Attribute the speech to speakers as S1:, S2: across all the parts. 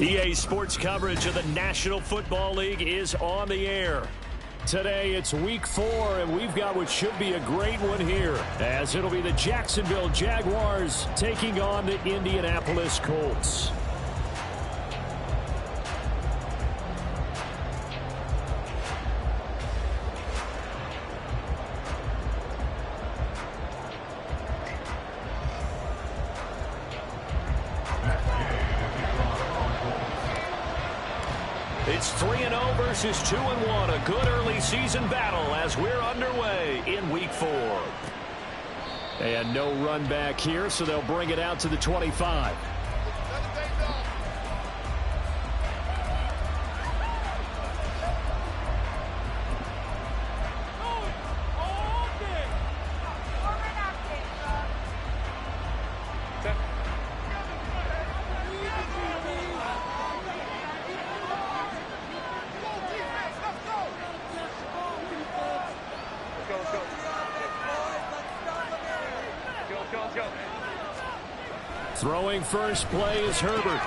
S1: EA Sports coverage of the National Football League is on the air. Today it's week 4, and we've got what should be a great one here, as it'll be the Jacksonville Jaguars taking on the Indianapolis Colts. It's 3-0 versus 2-1, a good early season battle as we're underway in week 4. And no run back here, so they'll bring it out to the 25. Throwing first play is Herbert.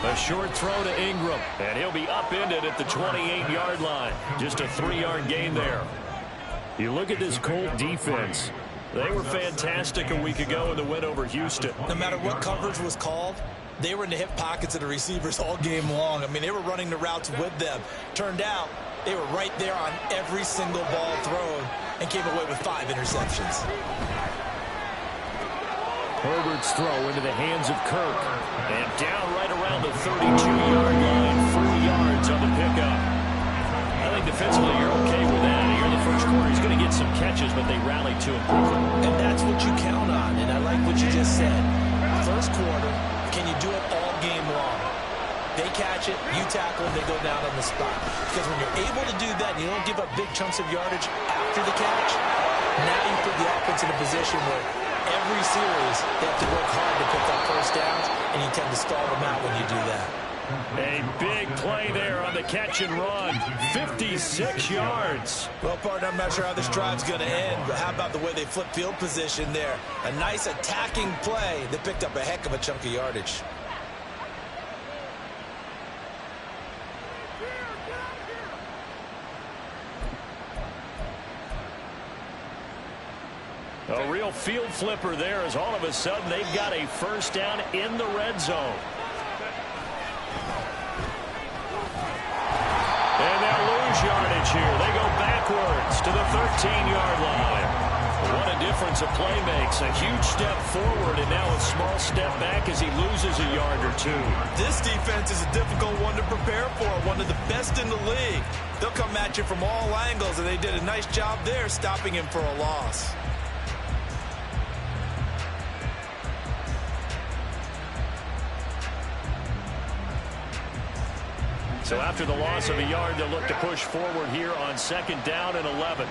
S1: A short throw to Ingram, and he'll be upended at the 28-yard line. Just a 3-yard gain there. You look at this Colt defense. They were fantastic a week ago in the win over Houston.
S2: No matter what coverage was called, they were in the hip pockets of the receivers all game long. I mean, they were running the routes with them. Turned out they were right there on every single ball thrown and came away with 5 interceptions.
S1: Herbert's throw into the hands of Kirk. And down right around the 32-yard line, 4 yards on the pickup. I think defensively you're okay with that. Here in the first quarter, he's going to get some catches, but they rallied to him quickly.
S2: And that's what you count on, and I like what you just said. First quarter, can you do it all game long? They catch it, you tackle them, they go down on the spot. Because when you're able to do that and you don't give up big chunks of yardage after the catch, now you put the offense in a position where every series, they have to work hard to pick up first downs, and you tend to stall them out when you do that.
S1: A big play there on the catch and run. 56 yards.
S2: Well, partner, I'm not sure how this drive's going to end, but how about the way they flip field position there? A nice attacking play that picked up a heck of a chunk of yardage.
S1: A real field flipper there, as all of a sudden they've got a first down in the red zone. And they'll lose yardage here. They go backwards to the 13-yard line. What a difference a play makes. A huge step forward and now a small step back as he loses a yard or two.
S2: This defense is a difficult one to prepare for, one of the best in the league. They'll come at you from all angles, and they did a nice job there stopping him for a loss.
S1: So after the loss of a yard, they'll look to push forward here on 2nd down and 11.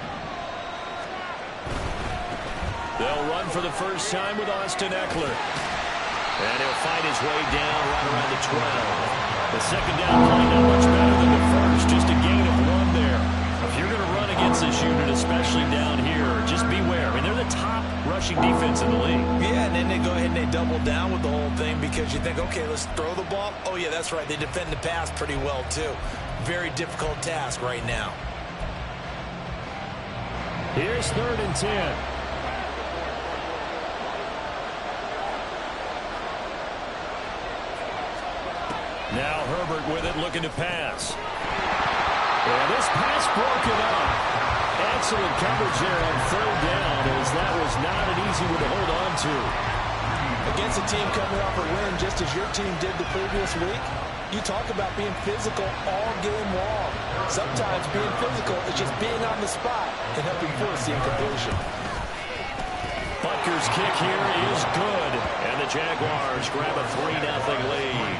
S1: They'll run for the first time with Austin Eckler. And he'll find his way down right around the 12. The 2nd down play not much better than the first. Just a gain of 1 there. If you're going to run against this unit, especially down here, just beware. I mean, they're the top rushing defense in the league.
S2: Yeah, and then they go ahead and they double down with the whole thing because you think, okay, let's throw the ball. Oh, yeah, that's right. They defend the pass pretty well, too. Very difficult task right now.
S1: Here's 3rd and 10. Now Herbert with it, looking to pass. And this pass broken up. Excellent coverage there on 3rd down, as that was not an easy one to hold on to.
S2: Against a team coming off a win, just as your team did the previous week, you talk about being physical all game long. Sometimes being physical is just being on the spot and helping force the incompletion.
S1: Butker's kick here is good, and the Jaguars grab a 3-0 lead.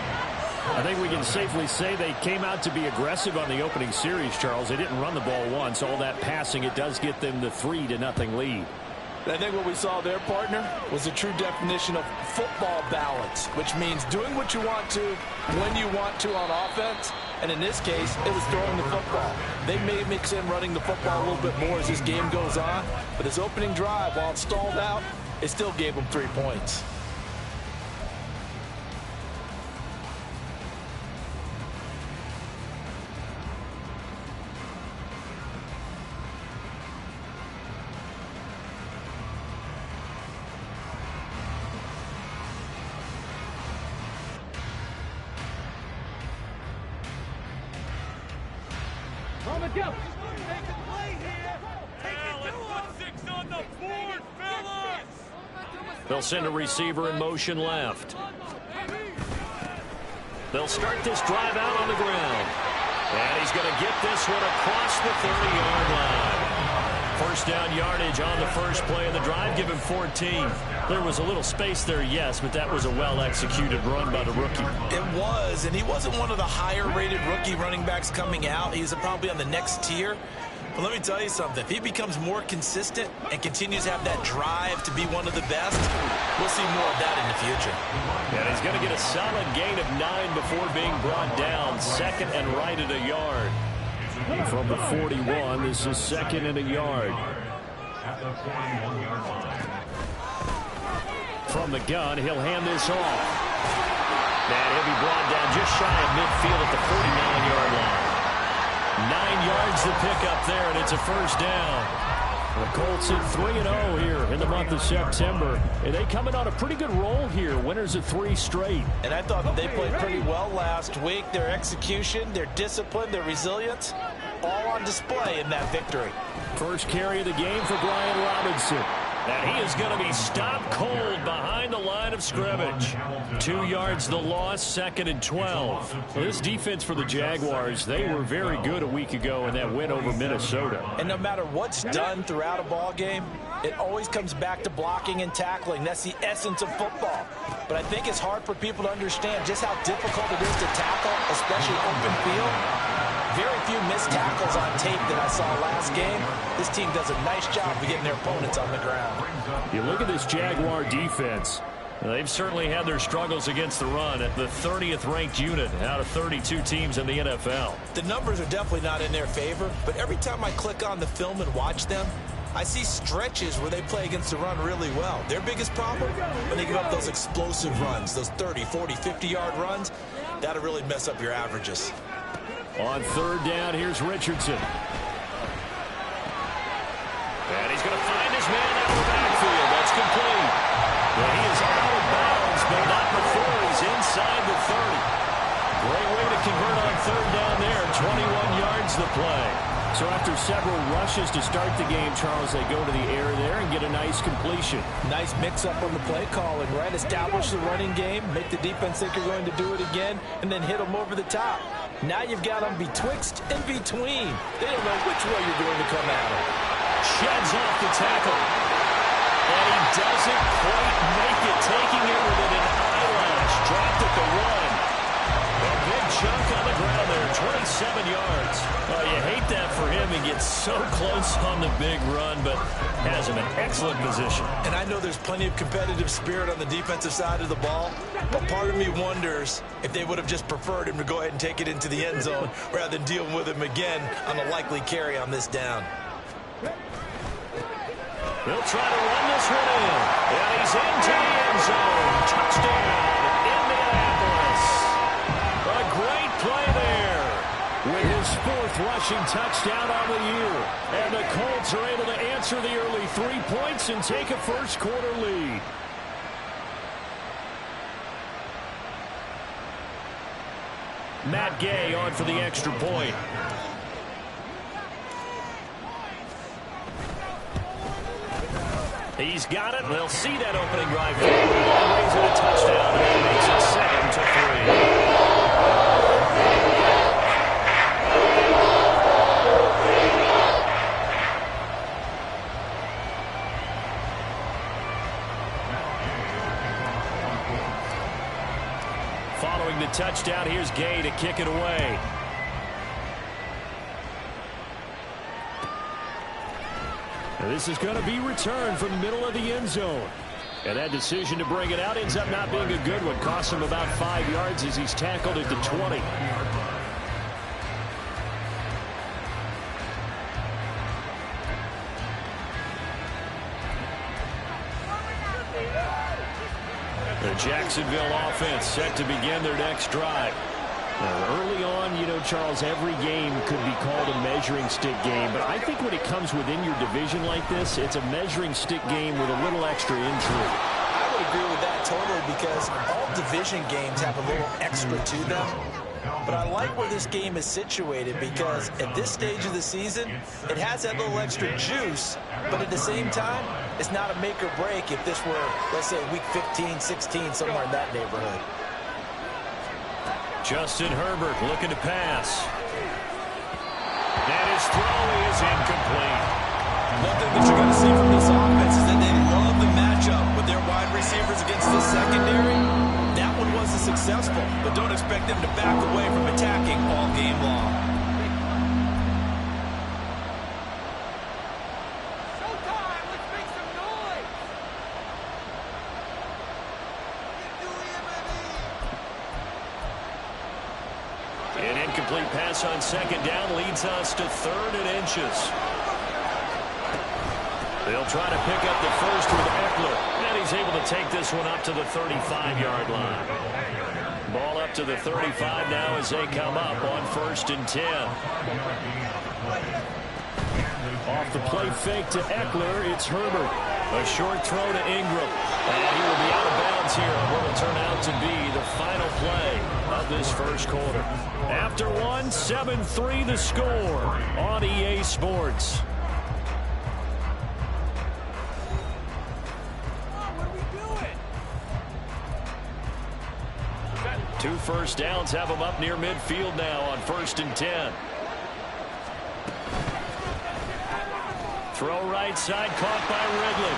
S1: I think we can safely say they came out to be aggressive on the opening series, Charles. They didn't run the ball once. All that passing, it does get them the 3-0 lead.
S2: I think what we saw there, partner, was a true definition of football balance, which means doing what you want to when you want to on offense. And in this case, it was throwing the football. They may mix in running the football a little bit more as this game goes on, but this opening drive, while it stalled out, it still gave them 3 points.
S1: They'll send a receiver in motion left. They'll start this drive out on the ground. And he's going to get this one across the 30-yard line. First down yardage on the first play of the drive. Give him 14. There was a little space there, yes, but that was a well-executed run by the rookie.
S2: It was, and he wasn't one of the higher-rated rookie running backs coming out. He's probably on the next tier. But let me tell you something. If he becomes more consistent and continues to have that drive to be one of the best, we'll see more of that in the future.
S1: And he's going to get a solid gain of 9 before being brought down. Second and right at a yard. From the 41, this is second and a yard. From the gun, he'll hand this off. And he'll be brought down just shy of midfield at the 49-yard line. 9 yards to pick up there, and it's a first down. The Colts at 3-0 here in the month of September. And they coming on a pretty good roll here. Winners of 3 straight.
S2: And I thought that they played pretty well last week. Their execution, their discipline, their resilience, all on display in that victory.
S1: First carry of the game for Brian Robinson. And he is going to be stopped cold behind the line of scrimmage. 2 yards the loss, second and 12. Well, this defense for the Jaguars, they were very good a week ago in that win over Minnesota.
S2: And no matter what's done throughout a ball game, it always comes back to blocking and tackling. That's the essence of football. But I think it's hard for people to understand just how difficult it is to tackle, especially open field. Very few missed tackles on tape that I saw last game. This team does a nice job of getting their opponents on the ground.
S1: You look at this Jaguar defense. They've certainly had their struggles against the run at the 30th ranked unit out of 32 teams in the NFL.
S2: The numbers are definitely not in their favor, but every time I click on the film and watch them, I see stretches where they play against the run really well. Their biggest problem, when they give up those explosive runs, those 30, 40, 50-yard runs, that'll really mess up your averages.
S1: On third down, here's Richardson. And he's going to find his man out of the backfield. That's complete. Well, he is out of bounds, but not before he's inside the 30. Great way to convert on third down there. 21 yards the play. So after several rushes to start the game, Charles, they go to the air there and get a nice completion.
S2: Nice mix-up on the play calling, right? Establish the running game, make the defense think you're going to do it again, and then hit them over the top. Now you've got them betwixt and between. They don't know which way you're going to come at them.
S1: Sheds off the tackle. And he doesn't quite make it, taking it within an eyelash. Dropped at the 1. A big chunk on the ground there, 27 yards. Well, you hate that for him. He gets so close on the big run, but has him in excellent position.
S2: And I know there's plenty of competitive spirit on the defensive side of the ball, but part of me wonders if they would have just preferred him to go ahead and take it into the end zone rather than dealing with him again on a likely carry on this down.
S1: They'll try to run this one in. And he's into the end zone. Touchdown, Indianapolis. A great play there with his 4th rushing touchdown on the year. And the Colts are able to answer the early 3 points and take a first-quarter lead. Matt Gay on for the extra point. He's got it. They'll see that opening drive. Raise it a touchdown, and that makes it 7-3. Following the touchdown, here's Gay to kick it away. This is going to be returned from the middle of the end zone. And that decision to bring it out ends up not being a good one. Costs him about 5 yards as he's tackled at the 20. The Jacksonville offense set to begin their next drive. Now, early on, you know, Charles, every game could be called a measuring stick game. But I think when it comes within your division like this, it's a measuring stick game with a little extra intrigue.
S2: I would agree with that totally because all division games have a little extra to them. But I like where this game is situated because at this stage of the season, it has that little extra juice, but at the same time, it's not a make or break if this were, let's say, week 15, 16, somewhere in that neighborhood.
S1: Justin Herbert looking to pass. And his throw is incomplete.
S2: One thing that you're going to see from this offense is that they love the matchup with their wide receivers against this secondary. That one wasn't successful, but don't expect them to back away from attacking all game long.
S3: Showtime! Let's make some noise!
S1: An incomplete pass on second down leads us to 3rd and inches. They'll try to pick up the first with Eckler, and he's able to take this one up to the 35-yard line. Ball up to the 35 now as they come up on 1st and 10. Off the play fake to Eckler, it's Herbert. A short throw to Ingram, and he will be out of bounds here on what will turn out to be the final play of this first quarter. After one, 7-3 the score on EA Sports. Two first downs have them up near midfield now on 1st and 10. Throw right side, caught by Ridley.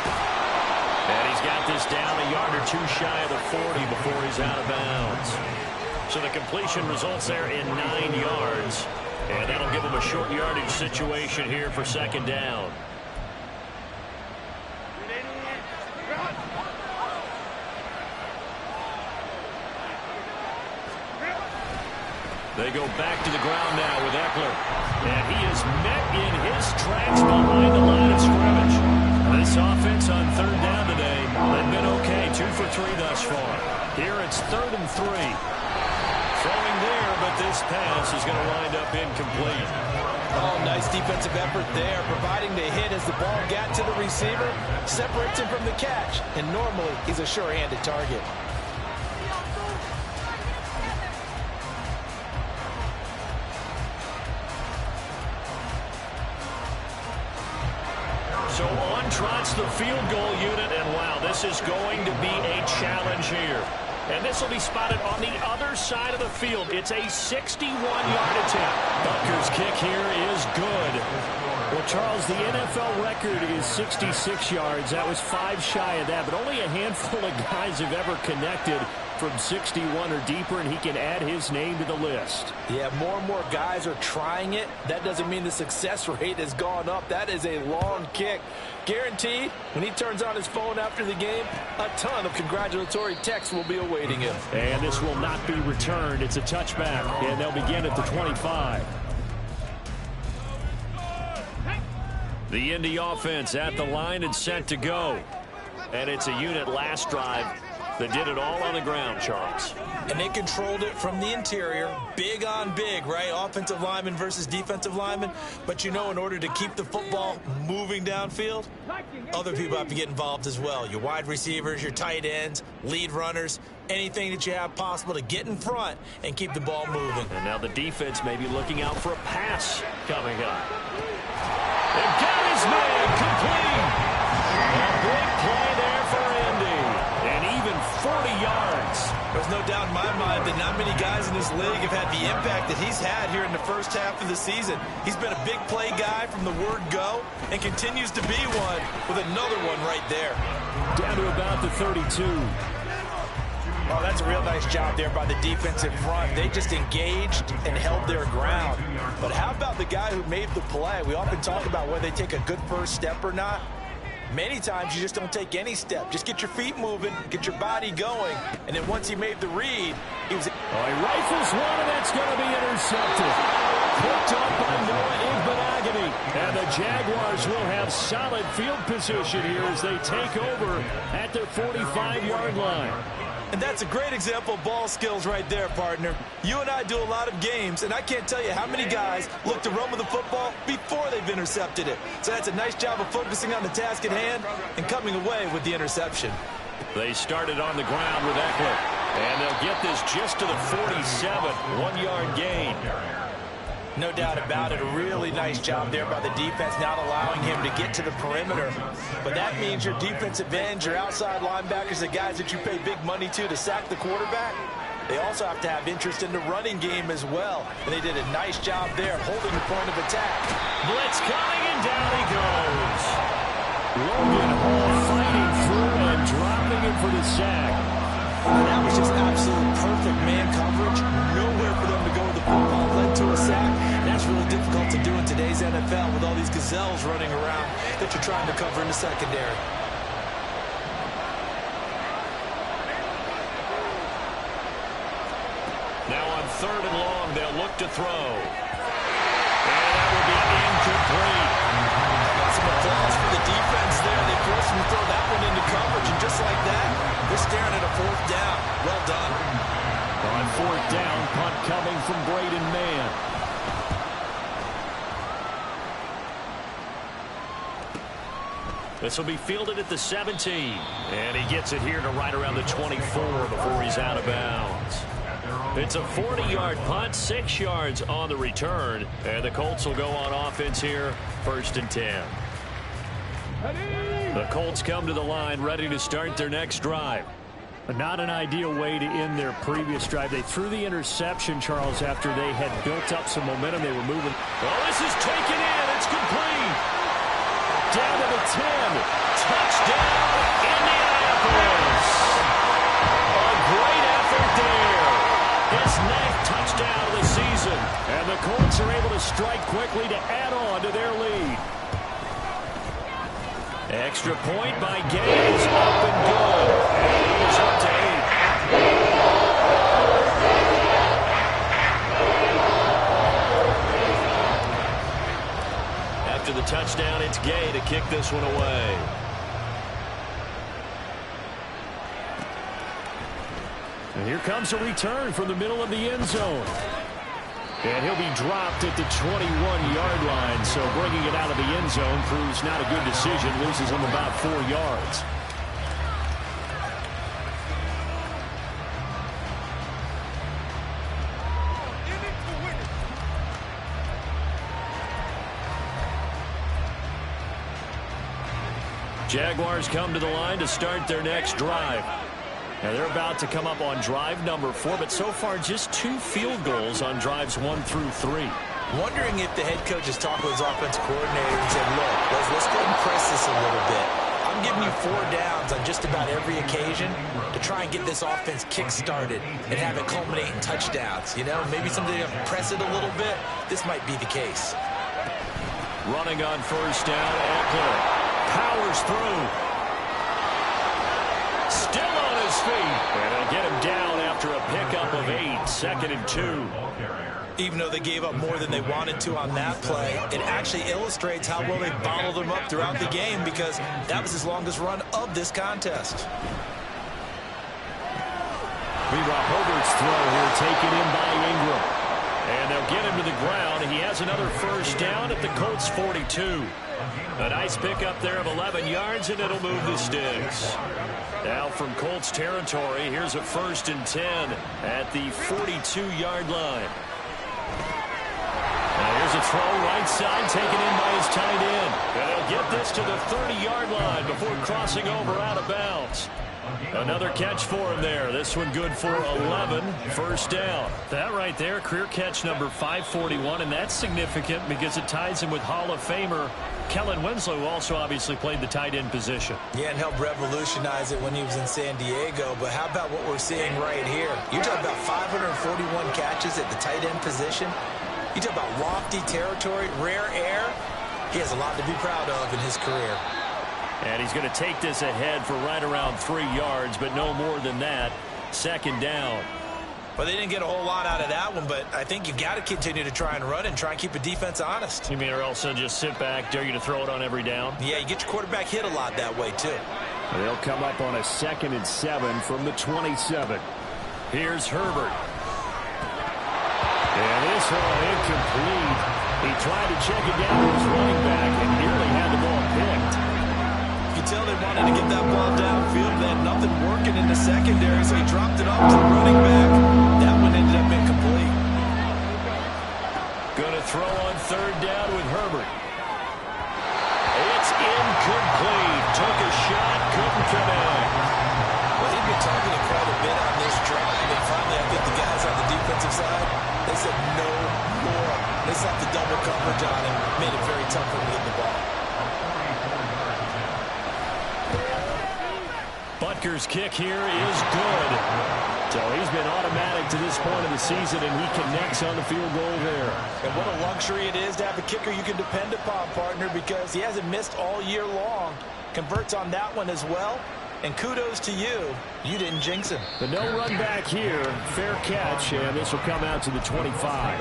S1: And he's got this down a yard or two shy of the 40 before he's out of bounds. So the completion results there in 9 yards. And that'll give him a short yardage situation here for 2nd down. They go back to the ground now with Eckler. And he is met in his tracks behind the line of scrimmage. This offense on 3rd down today, they've been okay. 2 for 3 thus far. Here it's 3rd and 3. Throwing there, but this pass is going to wind up incomplete.
S2: Oh, nice defensive effort there, providing the hit as the ball got to the receiver, separates him from the catch, and normally he's a sure-handed target.
S1: So on trots the field goal unit, and wow, this is going to be a challenge here. And this will be spotted on the other side of the field. It's a 61-yard attempt. Bucker's kick here is good. Well, Charles, the NFL record is 66 yards. That was 5 shy of that, but only a handful of guys have ever connected from 61 or deeper, and he can add his name to the list.
S2: Yeah, more and more guys are trying it. That doesn't mean the success rate has gone up. That is a long kick. Guaranteed, when he turns on his phone after the game, a ton of congratulatory texts will be awaiting him.
S1: And this will not be returned. It's a touchback, and they'll begin at the 25. The Indy offense at the line and set to go. And it's a unit last drive that did it all on the ground, Charles.
S2: And they controlled it from the interior, big on big, right? Offensive lineman versus defensive lineman. But you know, in order to keep the football moving downfield, other people have to get involved as well. Your wide receivers, your tight ends, lead runners, anything that you have possible to get in front and keep the ball moving.
S1: And now the defense may be looking out for a pass coming up. And got his man complete. A big play there for Indy. And even 40 yards.
S2: There's no doubt in my mind that not many guys in this league have had the impact that he's had here in the first half of the season. He's been a big play guy from the word go and continues to be one with another one right there.
S1: Down to about the 32.
S2: Oh, that's a real nice job there by the defensive front. They just engaged and held their ground. But how about the guy who made the play? We often talk about whether they take a good first step or not. Many times you just don't take any step. Just get your feet moving, get your body going, and then once he made the read, he was...
S1: Oh, he rifles one, and that's going to be intercepted. Picked up by Noah Igbenogany. And the Jaguars will have solid field position here as they take over at their 45-yard line.
S2: And that's a great example of ball skills right there, partner. You and I do a lot of games, and I can't tell you how many guys look to run with the football before they've intercepted it. So that's a nice job of focusing on the task at hand and coming away with the interception.
S1: They started on the ground with Eckler. And they'll get this just to the 47, 1-yard gain.
S2: No doubt about it. A really nice job there by the defense, not allowing him to get to the perimeter. But that means your defensive ends, your outside linebackers, the guys that you pay big money to sack the quarterback, they also have to have interest in the running game as well. And they did a nice job there holding the point of attack.
S1: Blitz coming, and down he goes. Logan Hall fighting through and dropping him for the sack.
S2: And that was just absolute perfect man coverage. Nowhere for them to go with the football. Led to a sack. And that's really difficult to do in today's NFL with all these gazelles running around that you're trying to cover in the secondary.
S1: Now on 3rd and long, they'll look to throw. And that will be incomplete.
S2: Some applause for the defense there. They forced him to throw that one into coverage. And just like that, they're staring at a 4th down. Well done.
S1: On 4th down, punt coming from Braden Mann. This will be fielded at the 17. And he gets it here to right around the 24 before he's out of bounds. It's a 40-yard punt, 6 yards on the return. And the Colts will go on offense here, 1st and 10. The Colts come to the line ready to start their next drive. Not an ideal way to end their previous drive. They threw the interception, Charles, after they had built up some momentum. They were moving. Oh, this is taken in. It's complete. Down to the 10. Touchdown, Indianapolis. A great effort there. His 9th touchdown of the season. And the Colts are able to strike quickly to add on to their lead. Extra point by Gaines, up and good. And he is up to 8. After the touchdown, it's Gay to kick this one away. And here comes a return from the middle of the end zone. And he'll be dropped at the 21-yard line, so bringing it out of the end zone proves not a good decision, loses him about 4 yards. Jaguars come to the line to start their next drive. Now they're about to come up on drive number 4, but so far just 2 field goals on drives 1 through 3.
S2: Wondering if the head coach has talked with his offense coordinator and said, look, let's go and press this a little bit. I'm giving you 4 downs on just about every occasion to try and get this offense kick-started and have it culminate in touchdowns. You know, maybe something to press it a little bit. This might be the case.
S1: Running on 1st down, Eckler powers through. Still on his feet. And they'll get him down after a pickup of 8, 2nd and 2.
S2: Even though they gave up more than they wanted to on that play, it actually illustrates how well they bottled them up throughout the game because that was his longest run of this contest.
S1: Meanwhile, Herbert's throw here taken in by Ingram. And they'll get him to the ground. He has another 1st down at the Colts 42. A nice pickup there of 11 yards, and it'll move the sticks. Now from Colts territory, here's a 1st and 10 at the 42-yard line. Now here's a throw right side taken in by his tight end. And they'll get this to the 30-yard line before crossing over out of bounds. Another catch for him there. This one good for 11, 1st down. That right there, career catch number 541, and that's significant because it ties him with Hall of Famer Kellen Winslow, who also obviously played the tight end position.
S2: Yeah, and helped revolutionize it when he was in San Diego. But how about what we're seeing right here? You're talking about 541 catches at the tight end position. You talk about lofty territory, rare air. He has a lot to be proud of in his career.
S1: And he's going to take this ahead for right around 3 yards, but no more than that. 2nd down.
S2: Well, they didn't get a whole lot out of that one, but I think you've got to continue to try and run and try and keep the defense honest.
S1: You mean, or else they'll just sit back, dare you to throw it on every down?
S2: Yeah, you get your quarterback hit a lot that way, too.
S1: They'll come up on a 2nd and 7 from the 27. Here's Herbert. And this one incomplete. He tried to check it down to his running back and nearly had the ball picked.
S2: You can tell they wanted wanted to get that ball downfield. They had nothing working in the secondary, so he dropped it off to the running back. That one ended up incomplete.
S1: Going to throw on third down with Herbert. It's incomplete. Took a shot, couldn't connect.
S2: Well, he'd been targeted quite a bit on this drive, and finally I think the guys on the defensive side, they said no more. They slapped the double coverage on him, made it very tough for him to get the ball.
S1: Butker's kick here is good. So he's been automatic to this point of the season, and he connects on the field goal there.
S2: And what a luxury it is to have a kicker you can depend upon, partner, because he hasn't missed all year long. Converts on that one as well. And kudos to you. You didn't jinx him.
S1: But no run back here. Fair catch, and this will come out to the 25.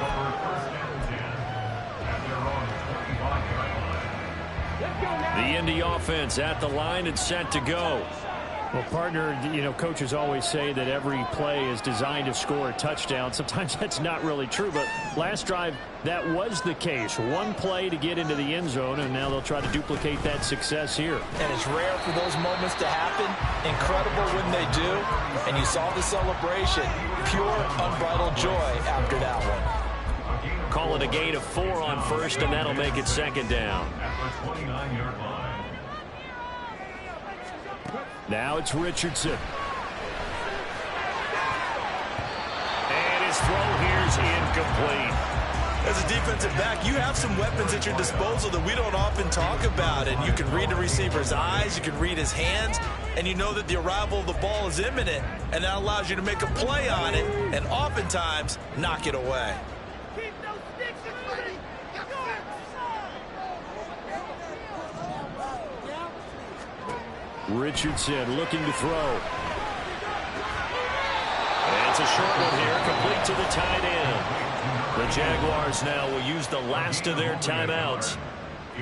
S1: The Indy offense at the line and set to go.
S4: Well, partner, you know, coaches always say that every play is designed to score a touchdown. Sometimes that's not really true, but last drive, that was the case. One play to get into the end zone, and now they'll try to duplicate that success here.
S2: And it's rare for those moments to happen. Incredible when they do. And you saw the celebration. Pure, unbridled joy after that one.
S1: Call it a gain of 4 on first, and that'll make it second down. Now it's Richardson. And his throw here's incomplete.
S2: As a defensive back, you have some weapons at your disposal that we don't often talk about. And you can read the receiver's eyes, you can read his hands, and you know that the arrival of the ball is imminent. And that allows you to make a play on it and oftentimes knock it away.
S3: Keep those sticks in front.
S1: Richardson looking to throw. And it's a short one here, complete to the tight end. The Jaguars now will use the last of their timeouts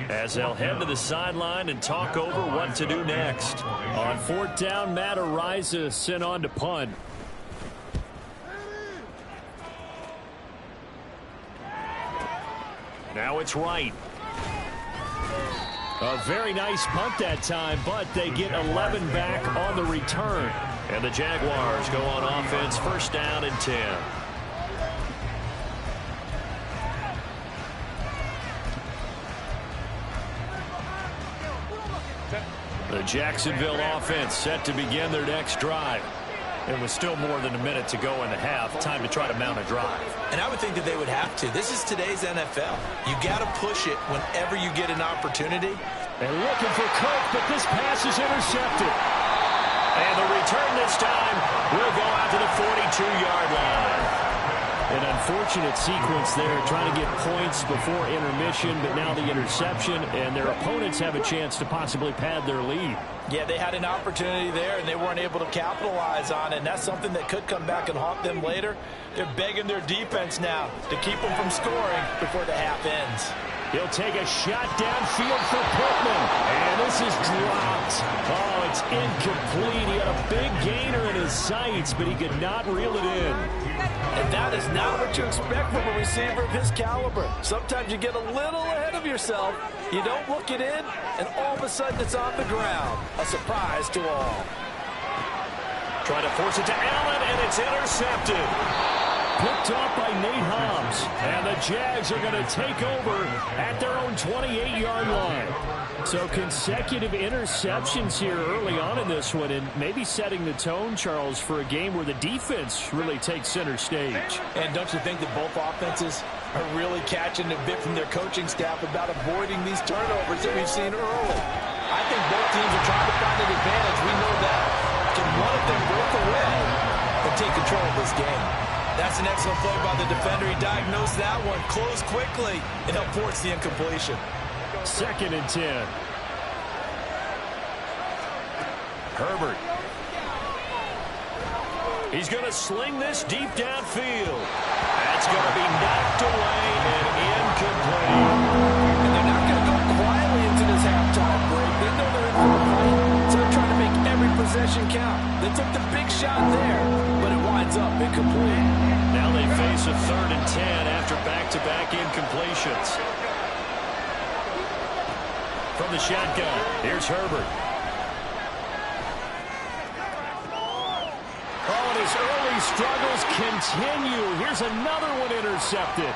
S1: as they'll head to the sideline and talk over what to do next.
S4: On fourth down, Matt Ariza sent on to punt.
S1: Now it's Wright.
S4: A very nice punt that time, but they get 11 back on the return.
S1: And the Jaguars go on offense, first down and 10. The Jacksonville offense set to begin their next drive.
S4: It was still more than a minute to go in the half. Time to try to mount a drive.
S2: And I would think that they would have to. This is today's NFL. You got to push it whenever you get an opportunity.
S4: And looking for Cook, but this pass is intercepted.
S1: And the return this time will go out to the 42-yard line.
S4: An unfortunate sequence there, trying to get points before intermission, but now the interception, and their opponents have a chance to possibly pad their lead.
S2: Yeah, they had an opportunity there, and they weren't able to capitalize on it, and that's something that could come back and haunt them later. They're begging their defense now to keep them from scoring before the half ends.
S4: He'll take a shot downfield for Pittman, and this is dropped. Oh, it's incomplete. He had a big gainer in his sights, but he could not reel it in.
S2: And that is not what you expect from a receiver of his caliber. Sometimes you get a little ahead of yourself, you don't look it in, and all of a sudden it's on the ground. A surprise to all.
S1: Trying to force it to Allen, and it's intercepted.
S4: Picked off by Nate Hobbs. And the Jags are going to take over at their own 28-yard line. So consecutive interceptions here early on in this one, and maybe setting the tone, Charles, for a game where the defense really takes center stage.
S2: And don't you think that both offenses are really catching a bit from their coaching staff about avoiding these turnovers that we've seen early? I think both teams are trying to find an advantage. We know that. Can one of them break away and take control of this game? That's an excellent play by the defender. He diagnosed that one, closed quickly, and helped force the incompletion.
S4: Second and 10.
S1: Herbert. He's going to sling this deep downfield. That's going to be knocked away and incomplete.
S2: And they're not going to go quietly into this halftime break. They know they're in for a fight, so they're trying to make every possession count. They took the big shot there, but it winds up incomplete.
S1: Now they face a 3rd and 10 after back-to-back incompletions. From the shotgun, here's Herbert.
S4: his early struggles continue. Here's another one intercepted.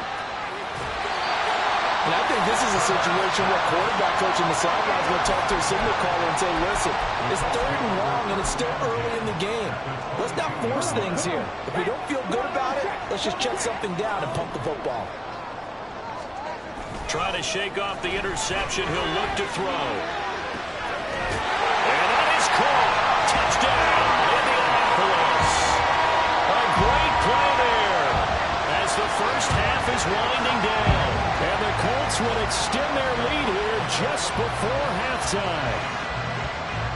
S2: And I think this is a situation where quarterback coach on the sidelines will talk to a signal caller and say, listen, it's 3rd and long and it's still early in the game. Let's not force things here. If we don't feel good about it, let's just check something down and pump the football.
S1: Trying to shake off the interception. He'll look to throw. And that is caught. Touchdown, Indianapolis. A great play there as the first half is winding down.
S4: And the Colts would extend their lead here just before halftime.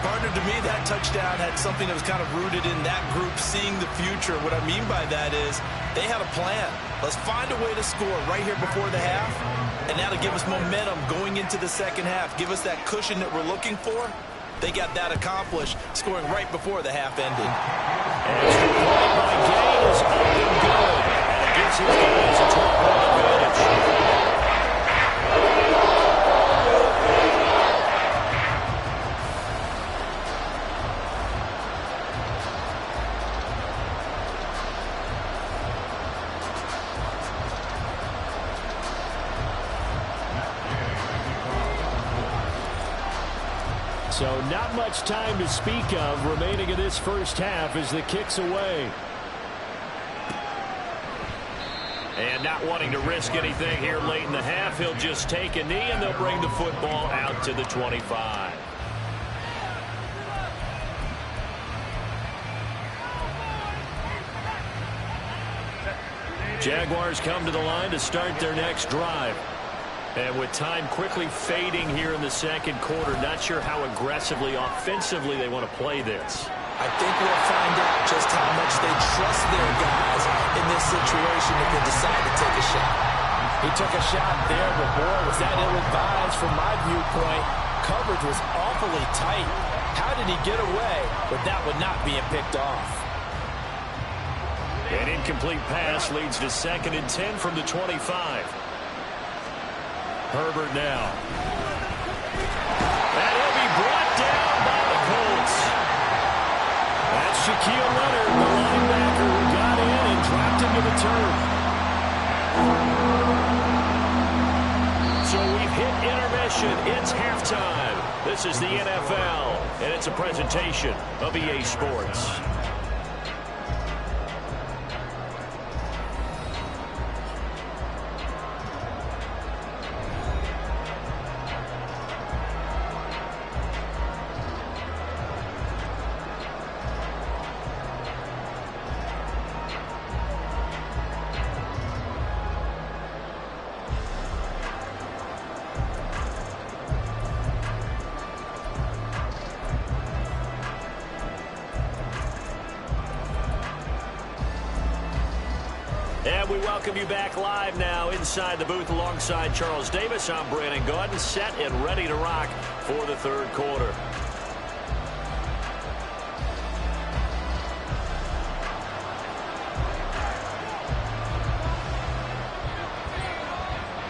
S2: Partner, to me, that touchdown had something that was kind of rooted in that group seeing the future. What I mean by that is they had a plan. Let's find a way to score right here before the half, and that'll give us momentum going into the second half. Give us that cushion that we're looking for. They got that accomplished, scoring right before the half ended.
S4: Extra point by Gay is up and good. And it gives his guys a 12-point advantage. So not much time to speak of remaining in this first half as the kick's away.
S1: And not wanting to risk anything here late in the half, he'll just take a knee and they'll bring the football out to the 25. Jaguars come to the line to start their next drive. And with time quickly fading here in the second quarter, not sure how aggressively, offensively they want to play this.
S2: I think we'll find out just how much they trust their guys in this situation if they decide to take a shot. He took a shot there, but boy, was that ill-advised from my viewpoint. Coverage was awfully tight. How did he get away with that one not being picked off?
S1: An incomplete pass leads to 2nd and 10 from the 25. Herbert now. And he'll be brought down by the Colts.
S4: That's Shaquille Leonard, the linebacker who got in and dropped him to the turf.
S1: So we've hit intermission. It's halftime. This is the NFL, and it's a presentation of EA Sports. And we welcome you back live now inside the booth alongside Charles Davis. I'm Brandon Gaudin, set and ready to rock for the third quarter.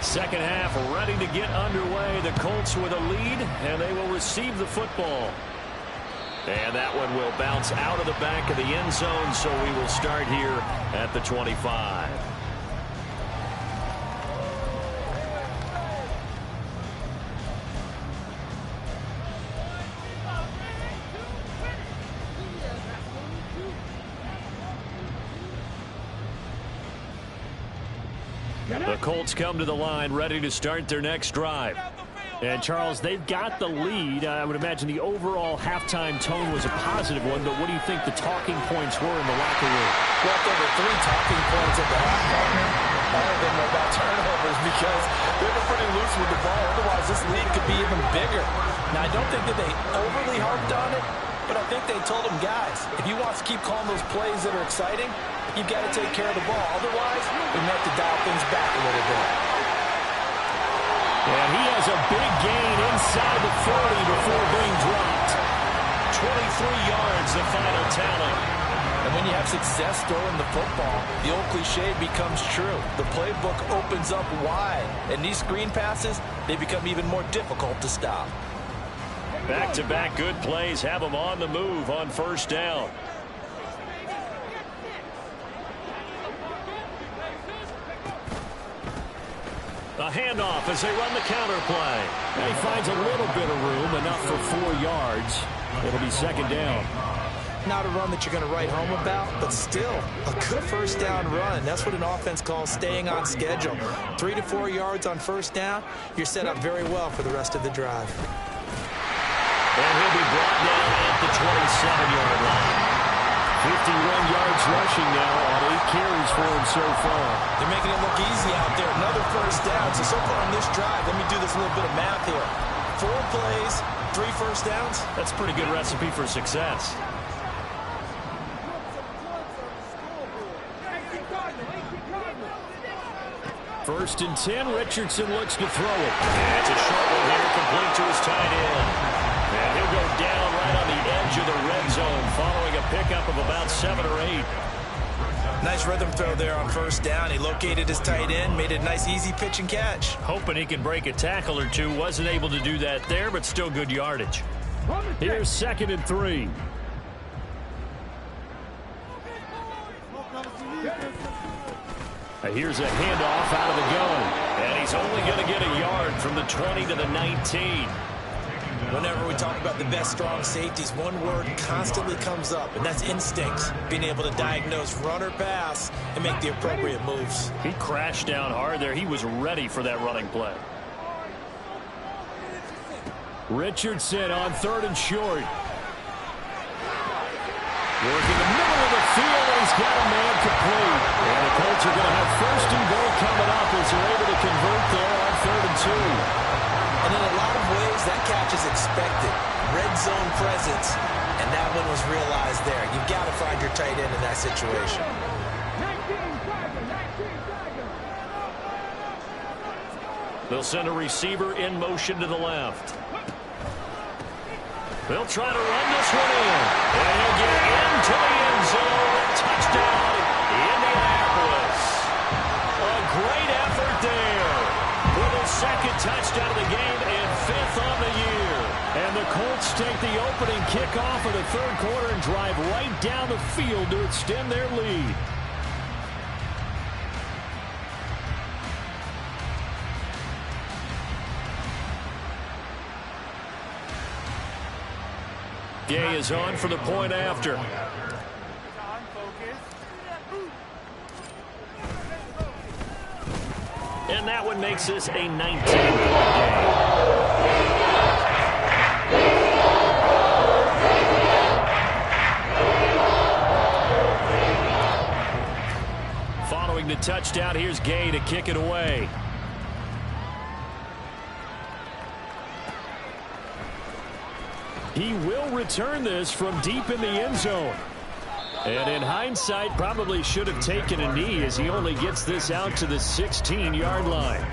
S1: Second half ready to get underway. The Colts with a lead, and they will receive the football. And that one will bounce out of the back of the end zone, so we will start here at the 25. The Colts come to the line ready to start their next drive.
S4: And, Charles, they've got the lead. I would imagine the overall halftime tone was a positive one, but what do you think the talking points were in the locker room?
S2: Well, there were 3 talking points at the half. All of them were about turnovers because they were pretty loose with the ball. Otherwise, this lead could be even bigger. Now, I don't think that they overly harped on it, but I think they told them, guys, if you want to keep calling those plays that are exciting, you've got to take care of the ball. Otherwise, we may have to dial things back a little bit.
S4: And he has a big gain inside the 40 before being dropped.
S1: 23 yards, the final tally.
S2: And when you have success throwing the football, the old cliche becomes true. The playbook opens up wide. And these screen passes, they become even more difficult to stop.
S1: Back-to-back good plays have them on the move on first down. A handoff as they run the counter play.
S4: And he finds a little bit of room, enough for 4 yards. It'll be second down.
S2: Not a run that you're going to write home about, but still a good first down run. That's what an offense calls staying on schedule. 3 to 4 yards on first down. You're set up very well for the rest of the drive.
S1: And he'll be brought down at the 27-yard line. 51 yards rushing now on 8 carries for him so far.
S2: They're making it look easy out there. Another first down. So far on this drive, let me do this little bit of math here. 4 plays, 3 first downs.
S1: That's a pretty good recipe for success.
S4: First and 10, Richardson looks to throw it.
S1: It's a short one here, complete to his tight end. And he'll go down right on the edge of the red zone following a pickup of about 7 or 8.
S2: Nice rhythm throw there on first down. He located his tight end, made it a nice easy pitch and catch.
S1: Hoping he can break a tackle or two. Wasn't able to do that there, but still good yardage.
S4: Here's second and 3. Here's a handoff out of the gun.
S1: And he's only going to get a yard from the 20 to the 19.
S2: Whenever we talk about the best strong safeties, one word constantly comes up, and that's instincts. Being able to diagnose run or pass and make the appropriate moves.
S1: He crashed down hard there. He was ready for that running play.
S4: Richardson on 3rd and short. Working the middle of the field, and he's got a man complete. And the Colts are going to have 1st and goal coming up as they're able to convert there on 3rd and 2.
S2: And in a lot of ways, that catch is expected. Red zone presence, and that one was realized there. You've got to find your tight end in that situation.
S1: They'll send a receiver in motion to the left. They'll try to run this one in. And he'll get into the end zone. Touchdown, Indianapolis. A great effort there for the 2nd touchdown of the game and 5th on the year.
S4: And the Colts take the opening kickoff of the 3rd quarter and drive right down the field to extend their lead.
S1: Gay is on for the point after. And that one makes this a 19-point game. Following the touchdown, here's Gay to kick it away.
S4: He will return this from deep in the end zone. And in hindsight, probably should have taken a knee as he only gets this out to the 16-yard line.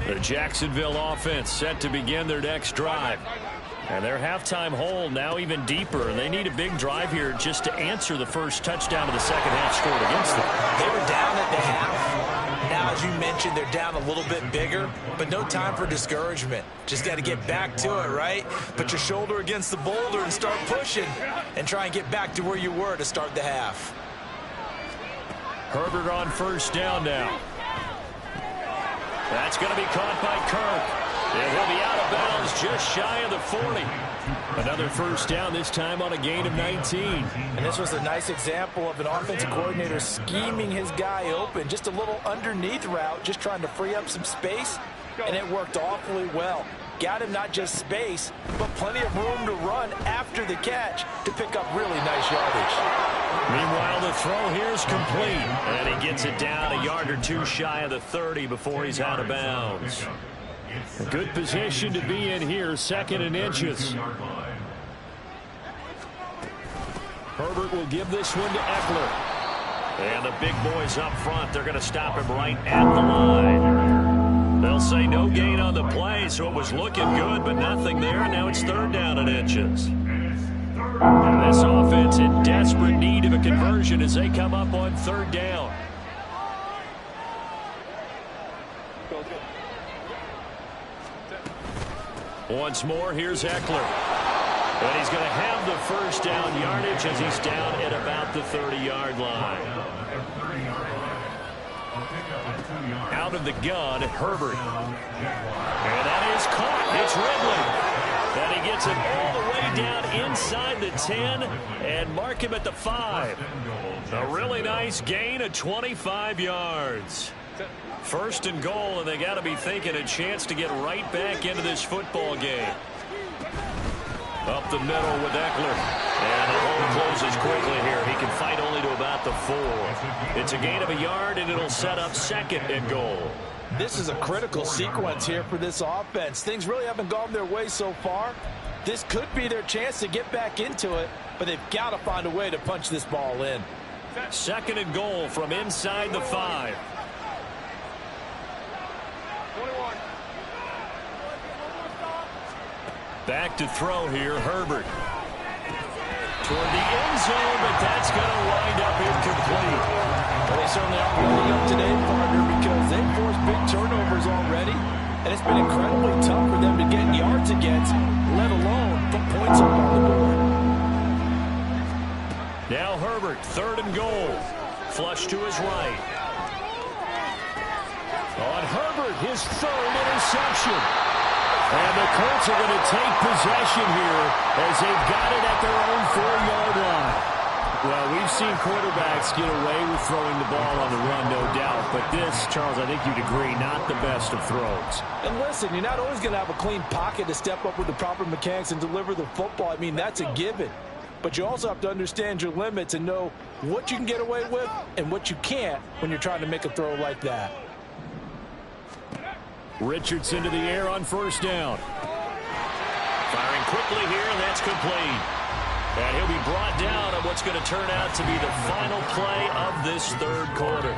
S1: The Jacksonville offense set to begin their next drive. And their halftime hole now even deeper. And they need a big drive here just to answer the first touchdown of the second half scored against them.
S2: They were down at the half. Now, as you mentioned, they're down a little bit bigger, but no time for discouragement. Just got to get back to it, right? Put your shoulder against the boulder and start pushing and try and get back to where you were to start the half.
S1: Herbert on first down now. That's going to be caught by Kirk. And he'll be out of bounds just shy of the 40.
S4: Another first down, this time on a gain of 19.
S2: And this was a nice example of an offensive coordinator scheming his guy open. Just a little underneath route, just trying to free up some space. And it worked awfully well. Got him not just space, but plenty of room to run after the catch to pick up really nice yardage.
S1: Meanwhile, the throw here is complete. And he gets it down a yard or two shy of the 30 before he's out of bounds.
S4: A good position to be in here, 2nd and inches. Herbert will give this one to Eckler.
S1: And the big boys up front, they're going to stop him right at the line. They'll say no gain on the play, so it was looking good, but nothing there. Now it's 3rd down and inches. And this offense in desperate need of a conversion as they come up on 3rd down. Once more, here's Eckler. And he's going to have the first down yardage as he's down at about the 30-yard line. Out of the gun, Herbert. And that is caught. It's Ridley. And he gets it all the way down inside the 10 and mark him at the 5. A really nice gain of 25 yards. First and goal, and they got to be thinking a chance to get right back into this football game. Up the middle with Eckler. And the hole closes quickly here. He can fight only to about the 4. It's a gain of a yard, and it'll set up second and goal.
S2: This is a critical sequence here for this offense. Things really haven't gone their way so far. This could be their chance to get back into it, but they've got to find a way to punch this ball in.
S1: Second and goal from inside the 5. Back to throw here, Herbert. Toward the end zone, but that's going to wind up incomplete.
S2: Well, they certainly aren't holding up today, partner, because they've forced big turnovers already, and it's been incredibly tough for them to get yards against, let alone put points up on the board.
S1: Now Herbert, third and goal. Flush to his right. On Herbert, his third interception. And the Colts are going to take possession here as they've got it at their own 4-yard line. Well, we've seen quarterbacks get away with throwing the ball on the run, no doubt. But this, Charles, I think you'd agree, not the best of throws.
S2: And listen, you're not always going to have a clean pocket to step up with the proper mechanics and deliver the football. I mean, that's a given. But you also have to understand your limits and know what you can get away with and what you can't when you're trying to make a throw like that.
S1: Richardson to the air on first down. Firing quickly here, and that's complete. And he'll be brought down on what's going to turn out to be the final play of this third quarter.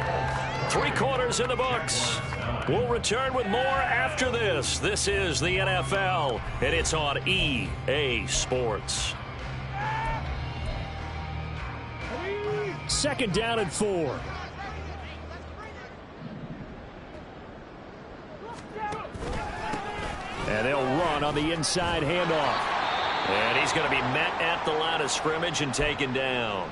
S1: 3 quarters in the books. We'll return with more after this. This is the NFL, and it's on EA Sports.
S4: Second down and 4. And they'll run on the inside handoff.
S1: And he's going to be met at the line of scrimmage and taken down.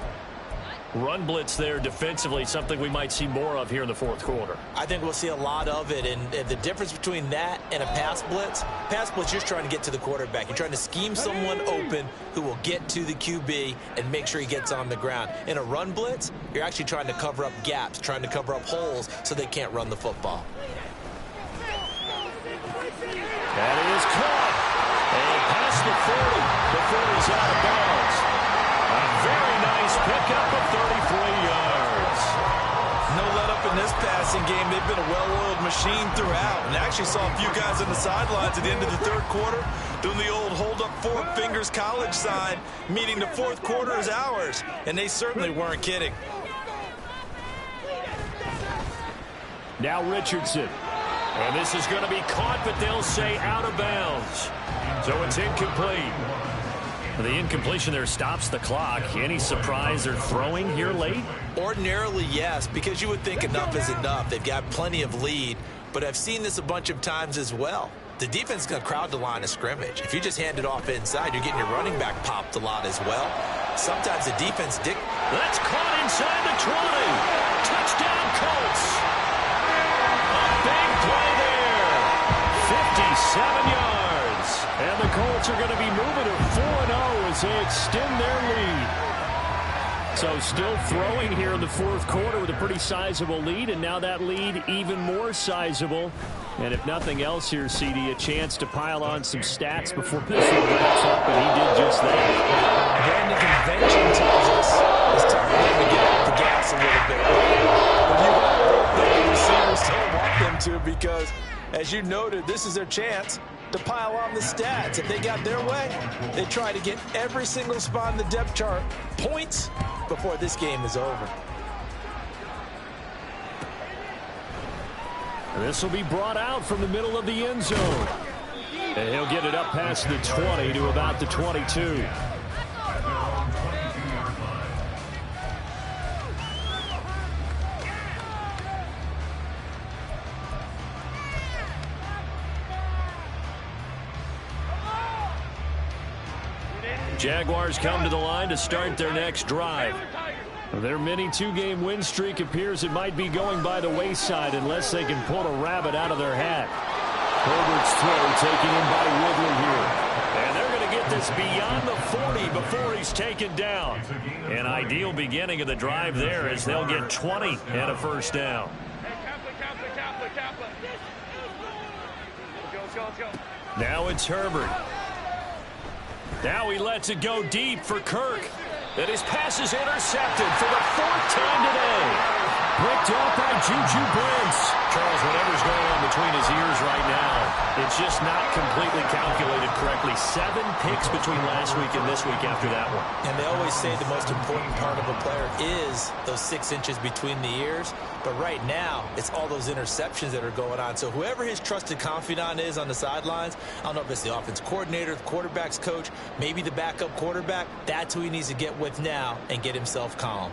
S1: Run blitz there defensively, something we might see more of here in the fourth quarter.
S2: I think we'll see a lot of it, and the difference between that and a pass blitz, you're just trying to get to the quarterback. You're trying to scheme someone open who will get to the QB and make sure he gets on the ground. In a run blitz, you're actually trying to cover up gaps, trying to cover up holes so they can't run the football.
S1: And it is caught. And past the 40 before he's out of bounds. A very nice pickup of 33 yards.
S2: No let up in this passing game. They've been a well-oiled machine throughout. And actually saw a few guys on the sidelines at the end of the third quarter doing the old hold up 4 fingers college sign, meaning the fourth quarter is ours. And they certainly weren't kidding.
S4: Now Richardson.
S1: And this is going to be caught, but they'll say out of bounds. So it's incomplete. The incompletion there stops the clock. Any surprise they're throwing here late?
S2: Ordinarily, yes, because you would think enough is enough. They've got plenty of lead, but I've seen this a bunch of times as well. The defense is going to crowd the line of scrimmage. If you just hand it off inside, you're getting your running back popped a lot as well. Sometimes the defense
S1: That's caught inside the 20. Touchdown, Colts. Big play there. 57 yards.
S4: And the Colts are going to be moving to 4-0 as they extend their lead. So still throwing here in the fourth quarter with a pretty sizable lead, and now that lead even more sizable. And if nothing else here, CD, a chance to pile on some stats before this one wraps up, and he did just that.
S2: Again, the convention tells us it's time for them to get off the gas a little bit. But you hope that the receivers don't want them to, because, as you noted, this is their chance to pile on the stats. If they got their way, they try to get every single spot in the depth chart points before this game is over.
S4: This will be brought out from the middle of the end zone. And he'll get it up past the 20 to about the 22.
S1: Jaguars come to the line to start their next drive.
S4: Their mini two-game win streak appears it might be going by the wayside unless they can pull a rabbit out of their hat. Herbert's throw taken in by Ridley here.
S1: And they're going to get this beyond the 40 before he's taken down. An ideal beginning of the drive there as they'll get 20 and a first down. Now it's Herbert. Now he lets it go deep for Kirk. And his pass is intercepted for the 4th time today.
S4: Picked off by Juju Brents.
S1: Charles, whatever's going on between his ears right now, it's just not completely calculated correctly. 7 picks between last week and this week after that one.
S2: And they always say the most important part of a player is those 6 inches between the ears. But right now, it's all those interceptions that are going on. So whoever his trusted confidant is on the sidelines, I don't know if it's the offense coordinator, the quarterback's coach, maybe the backup quarterback, that's who he needs to get with now and get himself calm.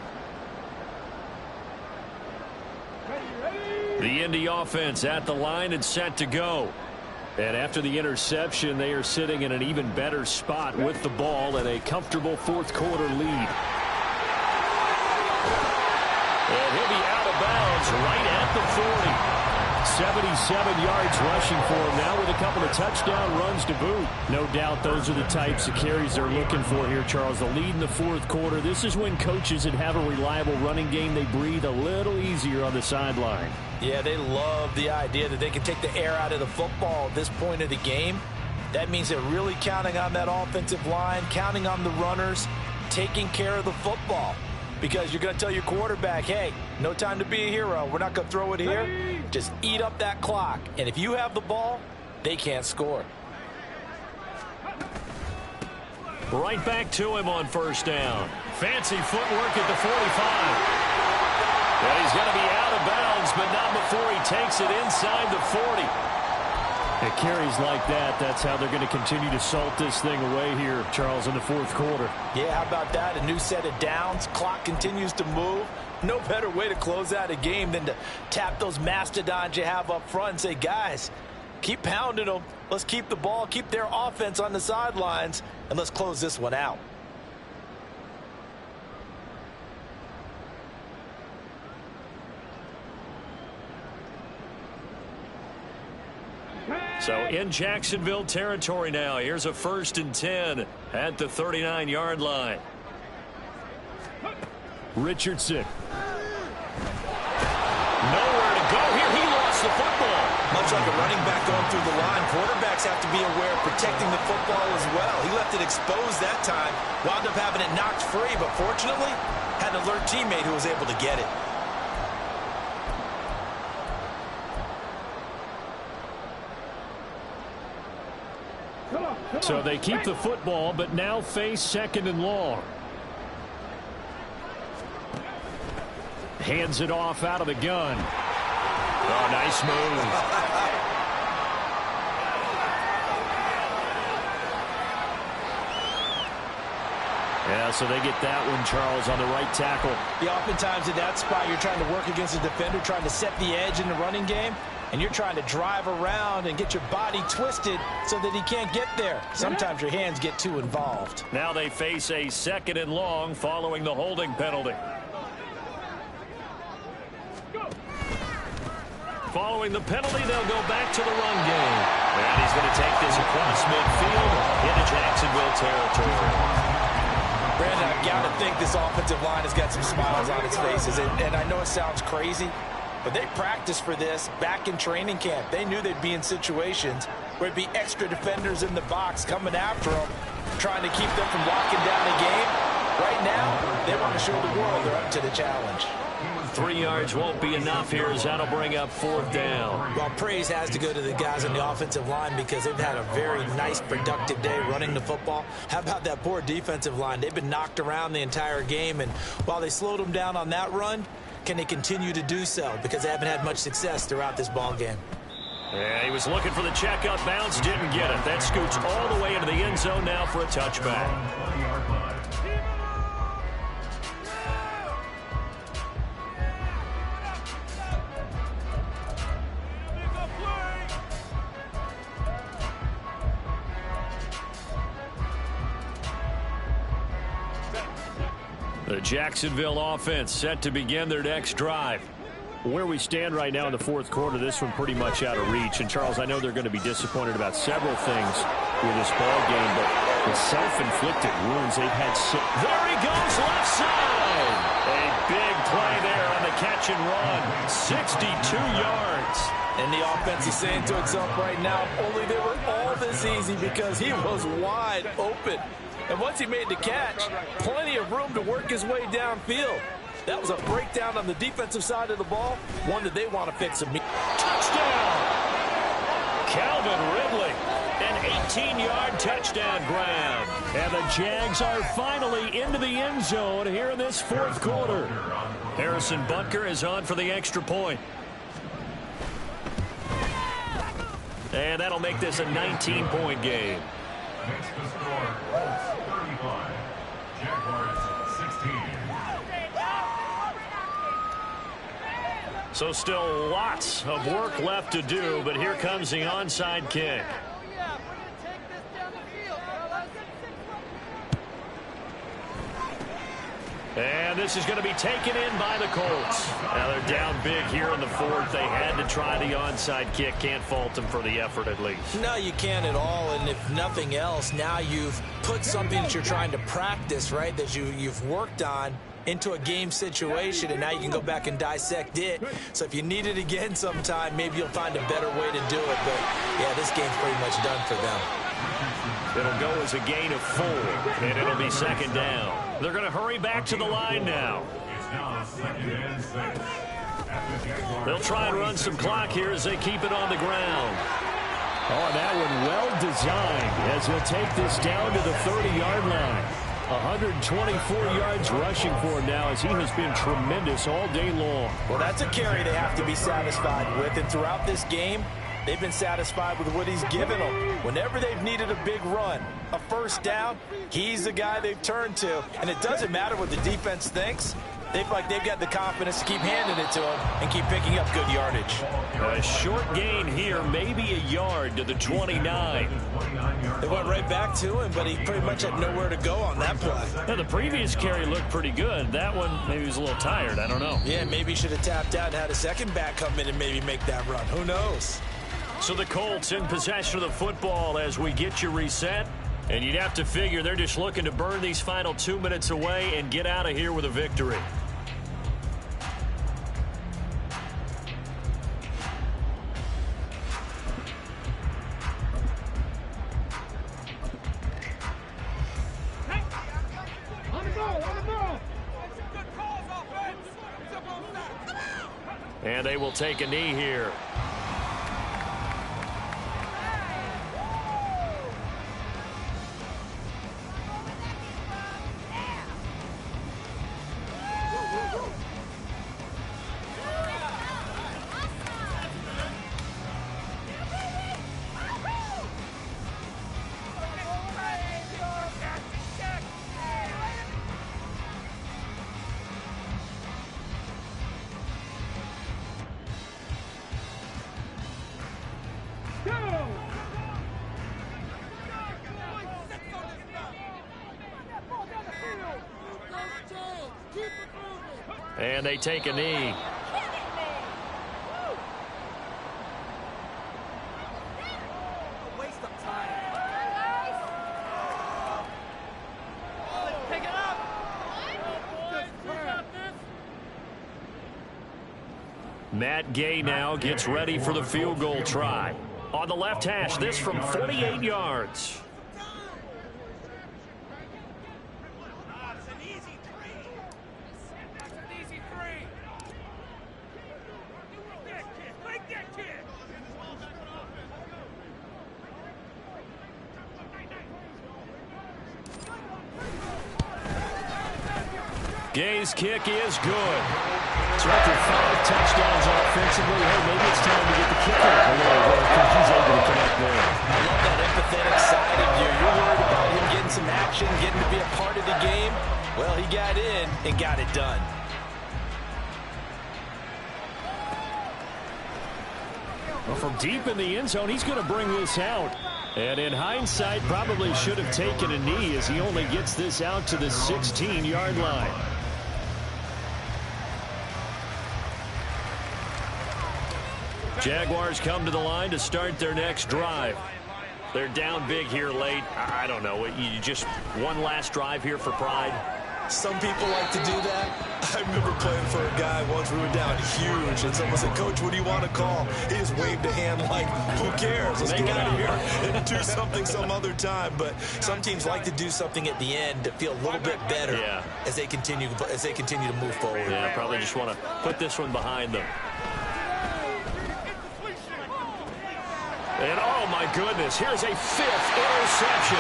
S1: The Indy offense at the line and set to go.
S4: And after the interception, they are sitting in an even better spot with the ball and a comfortable 4th quarter lead.
S1: And he'll be out of bounds right at the 40.
S4: 77 yards rushing for him now with a couple of touchdown runs to boot. No doubt those are the types of carries they're looking for here, Charles. The lead in the 4th quarter. This is when coaches that have a reliable running game, they breathe a little easier on the sideline.
S2: Yeah, they love the idea that they can take the air out of the football at this point of the game. That means they're really counting on that offensive line, counting on the runners, taking care of the football. Because you're going to tell your quarterback, hey, no time to be a hero. We're not going to throw it here. Just eat up that clock. And if you have the ball, they can't score.
S1: Right back to him on first down. Fancy footwork at the 45. And he's going to be out of bounds, but not before he takes it inside the 40.
S4: It carries like that. That's how they're going to continue to salt this thing away here, Charles, in the 4th quarter.
S2: Yeah, how about that? A new set of downs. Clock continues to move. No better way to close out a game than to tap those mastodons you have up front and say, guys, keep pounding them. Let's keep the ball, keep their offense on the sidelines, and let's close this one out.
S1: So in Jacksonville territory now. Here's a 1st and 10 at the 39-yard line.
S4: Richardson.
S1: Nowhere to go here. He lost the football.
S2: Much like a running back going through the line, quarterbacks have to be aware of protecting the football as well. He left it exposed that time, wound up having it knocked free, but fortunately, had an alert teammate who was able to get it.
S4: So they keep the football, but now face 2nd and long. Hands it off out of the gun.
S1: Oh, nice move.
S4: Yeah, so they get that one, Charles, on the right tackle.
S2: Yeah, oftentimes in that spot, you're trying to work against a defender, trying to set the edge in the running game, and you're trying to drive around and get your body twisted so that he can't get there. Sometimes your hands get too involved.
S1: Now they face a 2nd and long following the holding penalty. Following the penalty, they'll go back to the run game. And he's going to take this across midfield into Jacksonville territory.
S2: Brandon, I've got to think this offensive line has got some smiles on its faces. And I know it sounds crazy, but they practiced for this back in training camp. They knew they'd be in situations where it'd be extra defenders in the box coming after them, trying to keep them from locking down the game. Right now, they want to show the world they're up to the challenge.
S1: 3 yards won't be enough here as that'll bring up 4th down.
S2: Well, praise has to go to the guys on the offensive line because they've had a very nice, productive day running the football. How about that poor defensive line? They've been knocked around the entire game, and while they slowed them down on that run, can they continue to do so? Because they haven't had much success throughout this ball game.
S1: Yeah, he was looking for the checkup bounce, didn't get it. That scoots all the way into the end zone now for a touchback. The Jacksonville offense set to begin their next drive.
S4: Where we stand right now in the fourth quarter, this one pretty much out of reach. And, Charles, I know they're going to be disappointed about several things with this ball game, but the self-inflicted wounds they've had.
S1: There he goes, left side. A big play there on the catch and run. 62 yards.
S2: And the offense is saying to itself right now, only they were all this easy because he was wide open. And once he made the catch, plenty of room to work his way downfield. That was a breakdown on the defensive side of the ball, one that they want to fix immediately.
S1: Touchdown! Calvin Ridley, an 18-yard touchdown grab.
S4: And the Jags are finally into the end zone here in this fourth quarter.
S1: Harrison Butker is on for the extra point. And that'll make this a 19-point game.
S5: Makes the score Colts 35, Jaguars 16.
S1: So still lots of work left to do, but here comes the onside kick. And this is going to be taken in by the Colts. Now they're down big here in the fourth. They had to try the onside kick. Can't fault them for the effort at least.
S2: No, you can't at all. And if nothing else, now you've put something that you're trying to practice, right, that you've worked on into a game situation, and now you can go back and dissect it. So if you need it again sometime, maybe you'll find a better way to do it. But, yeah, this game's pretty much done for them.
S1: It'll go as a gain of 4, and it'll be second down. They're going to hurry back to the line now.
S5: It's now 2nd and 6.
S1: They'll try and run some clock here as they keep it on the ground.
S4: Oh, and that one well designed as he'll take this down to the 30-yard line. 124 yards rushing for him now as he has been tremendous all day long.
S2: Well, that's a carry they have to be satisfied with. And throughout this game, they've been satisfied with what he's given them. Whenever they've needed a big run, a first down, he's the guy they've turned to. And it doesn't matter what the defense thinks. They've got the confidence to keep handing it to him and keep picking up good yardage.
S1: A short gain here, maybe a yard to the 29.
S2: They went right back to him, but he pretty much had nowhere to go on that play.
S1: Now, the previous carry looked pretty good. That one, maybe he was a little tired. I don't know.
S2: Yeah, maybe he should have tapped out and had a second back come in and maybe make that run. Who knows?
S1: So the Colts in possession of the football as we get you reset. And you'd have to figure they're just looking to burn these final 2 minutes away and get out of here with a victory. And they will take a knee here. And they take a knee. Matt Gay now gets ready for the field goal try. On the left hash, this from 48 yards. Gay's kick is good.
S4: So after 5 touchdowns offensively, hey, maybe it's time to get the kicker a little bit because he's able to connect there.
S2: I love that empathetic side of you. You're worried about him getting some action, getting to be a part of the game. Well, he got in and got it done.
S4: Well, from deep in the end zone, he's going to bring this out. And in hindsight, probably should have taken a knee as he only gets this out to the 16-yard line.
S1: Jaguars come to the line to start their next drive. They're down big here late. I don't know. You just one last drive here for pride.
S2: Some people like to do that. I remember playing for a guy once. We were down huge, and someone said, "Coach, what do you want to call?" He just waved a hand like, "Who cares? Let's get out of here and do something some other time." But some teams like to do something at the end to feel a little bit better as they continue to move forward.
S1: Yeah, probably just want to put this one behind them. And, oh, my goodness, here's a 5th interception.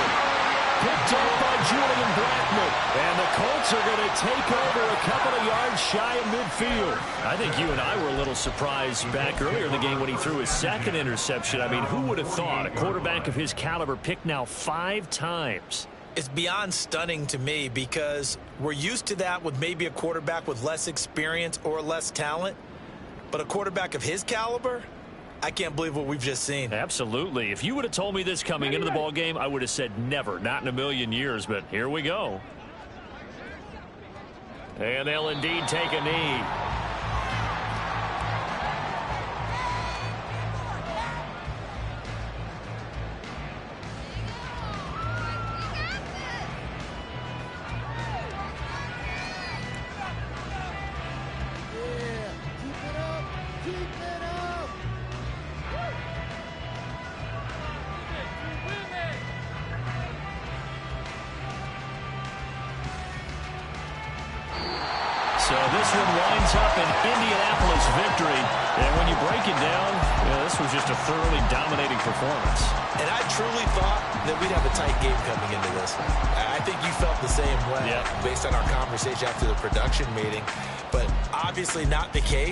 S1: Picked up by Julian Blackmon. And the Colts are going to take over a couple of yards shy of midfield. I think you and I were a little surprised back earlier in the game when he threw his 2nd interception. I mean, who would have thought a quarterback of his caliber picked now 5 times?
S2: It's beyond stunning to me because we're used to that with maybe a quarterback with less experience or less talent. But a quarterback of his caliber, I can't believe what we've just seen.
S1: Absolutely. If you would have told me this coming into the ball game, I would have said never, not in a million years, but here we go. And they'll indeed take a knee. So this one winds up an Indianapolis victory. And when you break it down, this was just a thoroughly dominating performance.
S2: And I truly thought that we'd have a tight game coming into this. I think you felt the same way based on our conversation after the production meeting. But obviously not the case.